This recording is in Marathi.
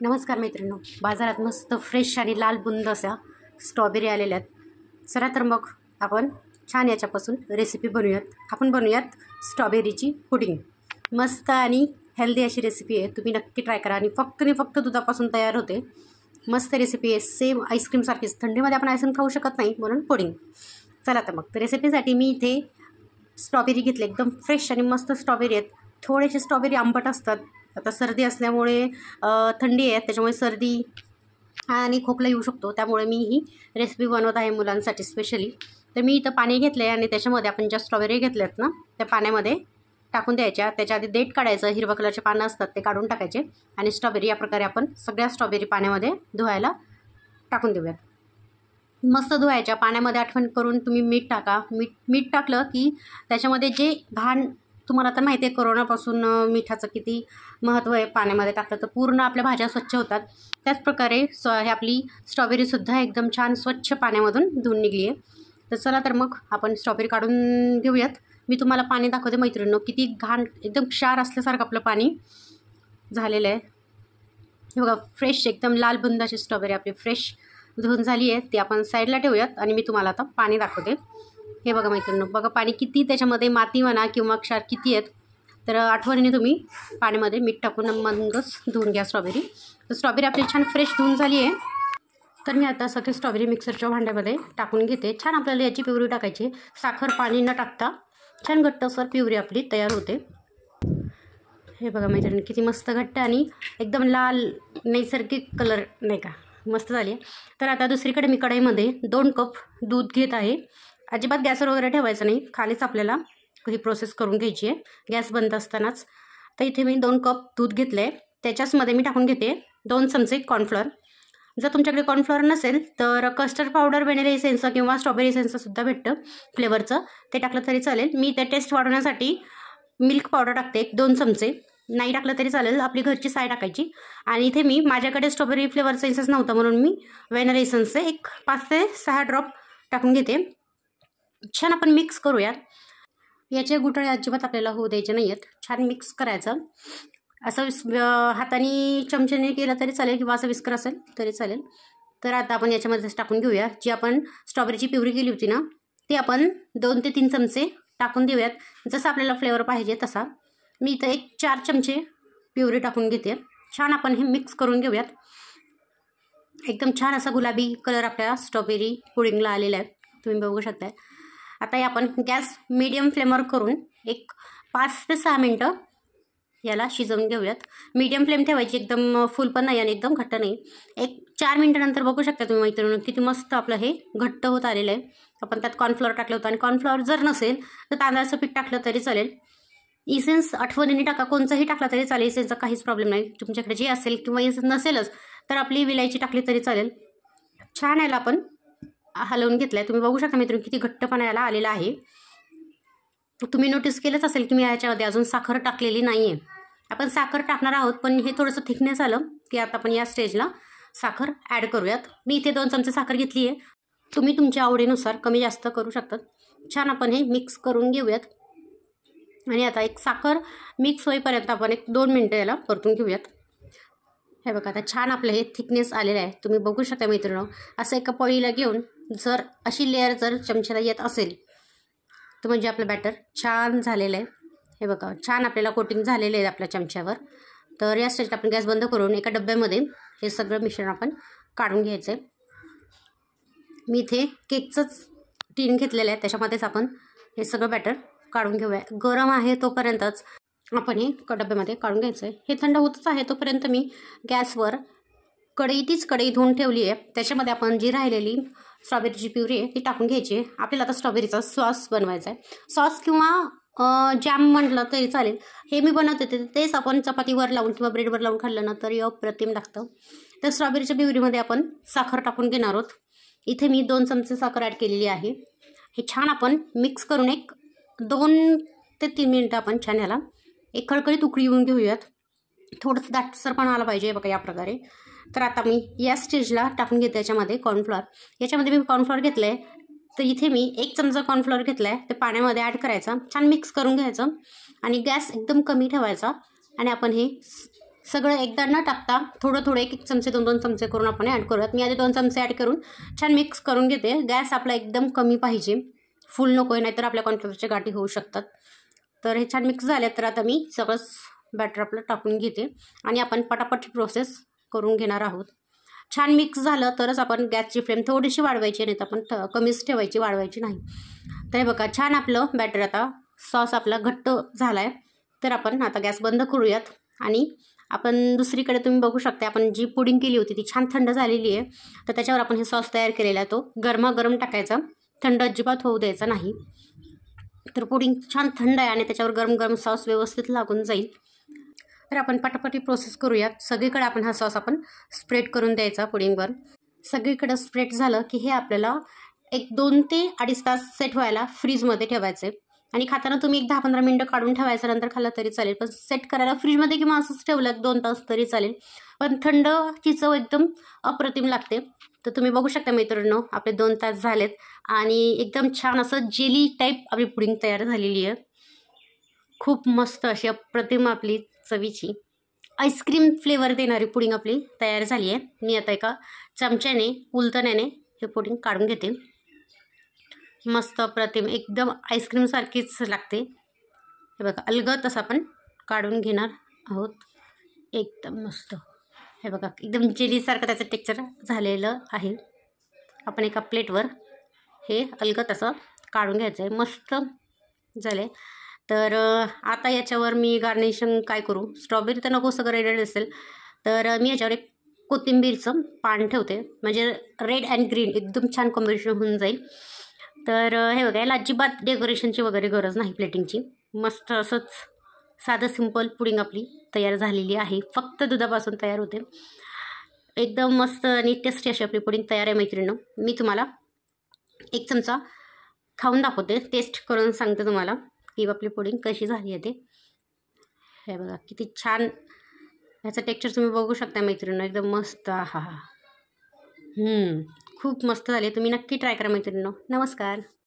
नमस्कार मैत्रिणींनो, बाजारात मस्त फ्रेश आणि लाल बुंद अशा स्ट्रॉबेरी आलेल्या आहेत। चला तर मग आपण छान याच्यापासून रेसिपी बनवूयात। आपण बनवूयात स्ट्रॉबेरीची पुडिंग। मस्त आणि हेल्दी अशी रेसिपी आहे, तुम्ही नक्की ट्राय करा। आणि फक्त दुधापासून तयार होते। मस्त रेसिपी आहे, सेम आईस्क्रीम सारखीच। थंडीमध्ये आपण आईस्क्रीम खाऊ शकत नाही म्हणून पुडिंग। चला तर मग रेसिपीसाठी मी इथे स्ट्रॉबेरी घेतले, एकदम फ्रेश आणि मस्त स्ट्रॉबेरी आहेत। थोडेसे स्ट्रॉबेरी आंबट असतात, आता सर्दी असल्यामुळे थंडी आहे त्याच्यामुळे सर्दी आणि खोकला येऊ शकतो, त्यामुळे मी ही रेसिपी बनवत आहे मुलांसाठी स्पेशली। तर मी इथं पाणी घेतलं आहे आणि त्याच्यामध्ये आपण ज्या स्ट्रॉबेरी घेतल्यात ना त्या पाण्यामध्ये टाकून द्यायच्या। त्याच्या आधी देठ काढायचं, हिरव्या कलरचे पानं असतात ते काढून टाकायचे आणि स्ट्रॉबेरी या प्रकारे आपण सगळ्या स्ट्रॉबेरी पाण्यामध्ये धुवायला टाकून देऊयात। मस्त धुवायच्या पाण्यामध्ये। आठवण करून तुम्ही मीठ टाका। मीठ टाकलं की त्याच्यामध्ये जे घाण, तुम्हाला तर माहिती आहे कोरोनापासून मिठाचं किती महत्त्व आहे, पाण्यामध्ये टाकलं तर पूर्ण आपल्या भाज्या स्वच्छ होतात। त्याचप्रकारे हे आपली स्ट्रॉबेरीसुद्धा एकदम छान स्वच्छ पाण्यामधून धुवून निघली आहे। तर चला तर मग आपण स्ट्रॉबेरी काढून घेऊयात। मी तुम्हाला पाणी दाखवते मैत्रिणींनो, किती घाण एकदम क्षार असल्यासारखं आपलं पाणी झालेलं आहे। हे बघा, फ्रेश एकदम लाल बुंद अशी स्ट्रॉबेरी आपली फ्रेश धुवून झाली आहे, ती आपण साईडला ठेवूयात। आणि मी तुम्हाला आता पाणी दाखवते। हे बघा मैत्रिणींनो, बघा पाणी किती, त्याच्यामध्ये माती म्हणा किंवा क्षार किती आहेत। तर आठवणीने तुम्ही पाण्यामध्ये मीठ टाकून मगच धुवून घ्या स्ट्रॉबेरी। तर स्ट्रॉबेरी आपली छान फ्रेश धुवून झाली आहे। तर मी आता सगळे स्ट्रॉबेरी मिक्सरच्या भांड्यामध्ये टाकून घेते। छान आपल्याला याची प्युरी टाकायची, साखर पाणी न टाकता छान घट्टसर प्युरी आपली तयार होते। हे बघा मैत्रिणी, किती मस्त घट्ट आणि एकदम लाल नैसर्गिक कलर नाही का, मस्त झाली आहे। तर आता दुसरीकडे मी कढईमध्ये 2 कप दूध घेत आहे। अजिबात गॅसवर वगैरे ठेवायचं नाही, खालीच आपल्याला ही प्रोसेस करून घ्यायची आहे गॅस बंद असतानाच। तर इथे मी 2 कप दूध घेतलं आहे, त्याच्याचमध्ये मी टाकून घेते 2 चमचे कॉर्नफ्लोअर। जर तुमच्याकडे कॉर्नफ्लोअर नसेल तर कस्टर्ड पावडर, व्हॅनिला एसेन्स किंवा स्ट्रॉबेरी एसेन्ससुद्धा भेटतं फ्लेवरचं, ते टाकलं तरी चालेल। मी त्या टेस्ट वाढवण्यासाठी मिल्क पावडर टाकते 2 चमचे, नाही टाकलं तरी चालेल, आपली घरची साय टाकायची। आणि इथे मी माझ्याकडे स्ट्रॉबेरी फ्लेवरचा एसेन्स नव्हता म्हणून मी व्हॅनिला एसेन्सचे एक 5 ते 6 ड्रॉप टाकून घेते। छान आपण मिक्स करूयात। याचे गुठळे अजिबात आपल्याला होऊ द्यायचे नाही आहेत, छान मिक्स करायचं। असं हाताने चमच्याने केलं तरी चालेल किंवा असं विस्कर असेल तरी चालेल। तर आता आपण याच्यामध्येच टाकून घेऊया, जी आपण स्ट्रॉबेरीची प्युरी केली होती ना ती आपण 2 ते 3 चमचे टाकून देऊयात, जसं आपल्याला फ्लेवर पाहिजे तसा। मी इथं एक 4 चमचे प्युरी टाकून घेते। छान आपण हे मिक्स करून घेऊयात। एकदम छान असा गुलाबी कलर आपल्या स्ट्रॉबेरी पुडिंगला आलेला आहे, तुम्ही बघू शकताय। आता हे आपण गॅस मीडियम फ्लेमवर करून एक 5 ते 6 मिनटं याला शिजवून घेऊयात। मीडियम फ्लेम ठेवायची, एकदम फुल पण नाही आणि एकदम घट्ट नाही। एक 4 मिनटानंतर बघू शकता तुम्ही मैत्रिणी, किती मस्त आपलं हे घट्ट होत आलेलं आहे। आपण त्यात कॉर्नफ्लोअर टाकलं होतं आणि कॉर्नफ्लोअर जर नसेल तर तांदळाचं पीठ टाकलं तरी चालेल। इसेन्स आठवणीने टाका, कोणचंही टाकला तरी चालेल, इसेन्सचा काहीच प्रॉब्लेम नाही। तुमच्याकडे जे असेल किंवा इसेन्स नसेलच तर आपली विलायची टाकली तरी चालेल। छान याला आपण हलवून घेतलं आहे, तुम्ही बघू शकता मित्रांनो किती घट्टपणा याला आलेला आहे। तुम्ही नोटीस केलंच असेल की मी याच्यामध्ये अजून साखर टाकलेली नाही आहे। आपण साखर टाकणार आहोत, पण हे थोडंसं थिकनेस आलं की आता आपण या स्टेजला साखर ॲड करूयात। मी इथे 2 चमचे साखर घेतली आहे, तुम्ही तुमच्या आवडीनुसार कमी जास्त करू शकतात। छान आपण हे मिक्स करून घेऊयात आणि आता एक साखर मिक्स होईपर्यंत आपण एक 2 मिनटं याला परतून घेऊयात। हे बघा, आता छान आपलं हे थिकनेस आलेलं आहे, तुम्ही बघू शकता मित्रांनो। असं एका पळीला घेऊन जर अशी लेअर जर चमच्याला येत असेल तर म्हणजे आपलं बॅटर छान झालेलं आहे। हे बघा, छान आपल्याला कोटिंग झालेलं आहे आपल्या चमच्यावर। तर या स्टेजला आपण गॅस बंद करून एका डब्यामध्ये हे सगळं मिश्रण आपण काढून घ्यायचं आहे। मी इथे केकचंच टीन घेतलेलं आहे, त्याच्यामध्येच आपण हे सगळं बॅटर काढून घेऊया। गरम आहे तोपर्यंतच आपण हे डब्यामध्ये काढून घ्यायचं आहे। हे थंड होतच आहे तोपर्यंत मी गॅसवर तीच कढई धुवून ठेवली आहे, त्याच्यामध्ये आपण जी राहिलेली स्ट्रॉबेरीची प्युरी आहे ती टाकून घ्यायची आहे। आपल्याला आता स्ट्रॉबेरीचा सॉस बनवायचा आहे, सॉस किंवा जॅम म्हटलं तरी चालेल। हे मी बनवते तेच आपण चपातीवर लावून किंवा ब्रेडवर लावून खाल्लं ना तरी अप्रतिम लागतं। तर स्ट्रॉबेरीच्या प्युरीमध्ये आपण साखर टाकून घेणार आहोत। इथे मी 2 चमचे साखर ॲड केलेली आहे। हे छान आपण मिक्स करून एक 2 ते 3 मिनटं आपण छान ह्याला एक खळखळीत उकळी येऊन घेऊयात। थोडंसं दाटसरपणा आला पाहिजे बघा या प्रकारे। तर आता मी या स्टेजला टाकून घेते याच्यामध्ये कॉर्नफ्लोअर। याच्यामध्ये मी कॉर्नफ्लोअर घेतलं आहे, तर इथे मी 1 चमचा कॉर्नफ्लोअर घेतला आहे, ते पाण्यामध्ये ॲड करायचा, छान मिक्स करून घ्यायचं आणि गॅस एकदम कमी ठेवायचा। आणि आपण हे सगळं एकदा न टाकता थोडं थोडं एक एक चमचे 2-2 चमचे करून आपण ॲड करूयात. मी आधी 2 चमचे ॲड करून छान मिक्स करून घेते. गॅस आपला एकदम कमी पाहिजे, फुल नको आहे, नाहीतर आपल्या कॉर्नफ्लोअरच्या गाठी होऊ शकतात. तर हे छान मिक्स झाले तर आता मी सगळंच बॅटर आपलं टाकून घेते आणि आपण पटापट प्रोसेस करून घेणार आहोत. छान मिक्स झालं तरच आपण गॅसची फ्लेम थोडीशी वाढवायची, नाही तर आपण कमीच ठेवायची, वाढवायची नाही. तर हे बघा छान आपलं बॅटर आता सॉस आपला घट्ट झाला आहे. तर आपण आता गॅस बंद करूयात आणि आपण दुसरीकडे तुम्ही बघू शकता आपण जी पुडिंग केली होती ती छान थंड झालेली आहे. तर त्याच्यावर आपण हे सॉस तयार केलेला आहे तो गरमागरम टाकायचा, थंड अजिबात होऊ द्यायचा नाही. तर पुडिंग छान थंड आहे आणि त्याच्यावर गरम गरम सॉस व्यवस्थित लागून जाईल. तर आपण पटापटी प्रोसेस करूयात. सगळीकडे आपण हा सॉस आपण स्प्रेड करून द्यायचा पुडिंगवर. सगळीकडे स्प्रेड झालं की हे आपल्याला एक 2 ते 2.5 तास सेट व्हायला फ्रीजमध्ये ठेवायचे आणि खाताना तुम्ही एक 10-15 मिनटं काढून ठेवायचं, नंतर खाल्लं तरी चालेल. पण सेट करायला फ्रीजमध्ये किंवा असंच ठेवलं 2 तास तरी चालेल. पण थंडची चव एकदम अप्रतिम लागते. तर तुम्ही बघू शकता मैत्रिणींनो, आपले 2 तास झालेत आणि एकदम छान असं जेली टाईप आपली पुडिंग तयार झालेली आहे. खूप मस्त अशी अप्रतिम आपली चवीची आईस्क्रीम फ्लेवर देणारी पुडिंग आपली तयार झाली आहे. मी आता एका चमच्याने उलटण्याने हे पुडिंग काढून घेते. मस्त अप्रतिम एकदम आईस्क्रीमसारखीच लागते. हे बघा अलगद असं आपण काढून घेणार आहोत. एकदम मस्त हे बघा एकदम जेलीसारखं त्याचं टेक्स्चर झालेलं आहे. आपण एका प्लेटवर हे अलगद असं काढून घ्यायचं आहे. मस्त झाले. तर आता याच्यावर मी गार्निशिंग काय करू, स्ट्रॉबेरी तर नको, सगळं रेड असेल. तर मी याच्यावर एक कोथिंबीरचं पान ठेवते, म्हणजे रेड अँड ग्रीन एकदम छान कॉम्बिनेशन होऊन जाईल. तर हे बघा याला अजिबात डेकोरेशनची वगैरे गरज नाही, प्लेटिंगची. मस्त असंच साधं सिंपल पुडिंग आपली तयार झालेली आहे. फक्त दुधापासून तयार होते. एकदम मस्त आणि टेस्टी अशी आपली पुडिंग तयार आहे मैत्रिणींनो. मी तुम्हाला एक चमचा खाऊन दाखवते, टेस्ट करून सांगते तुम्हाला की आपली पुडिंग कशी झाली आहे ते. हे बघा किती छान याचं टेक्स्चर तुम्ही बघू शकता मैत्रिणींनो, एकदम मस्त. हा खूप मस्त झाली. तुम्ही नक्की ट्राय करा मैत्रिणींनो. नमस्कार.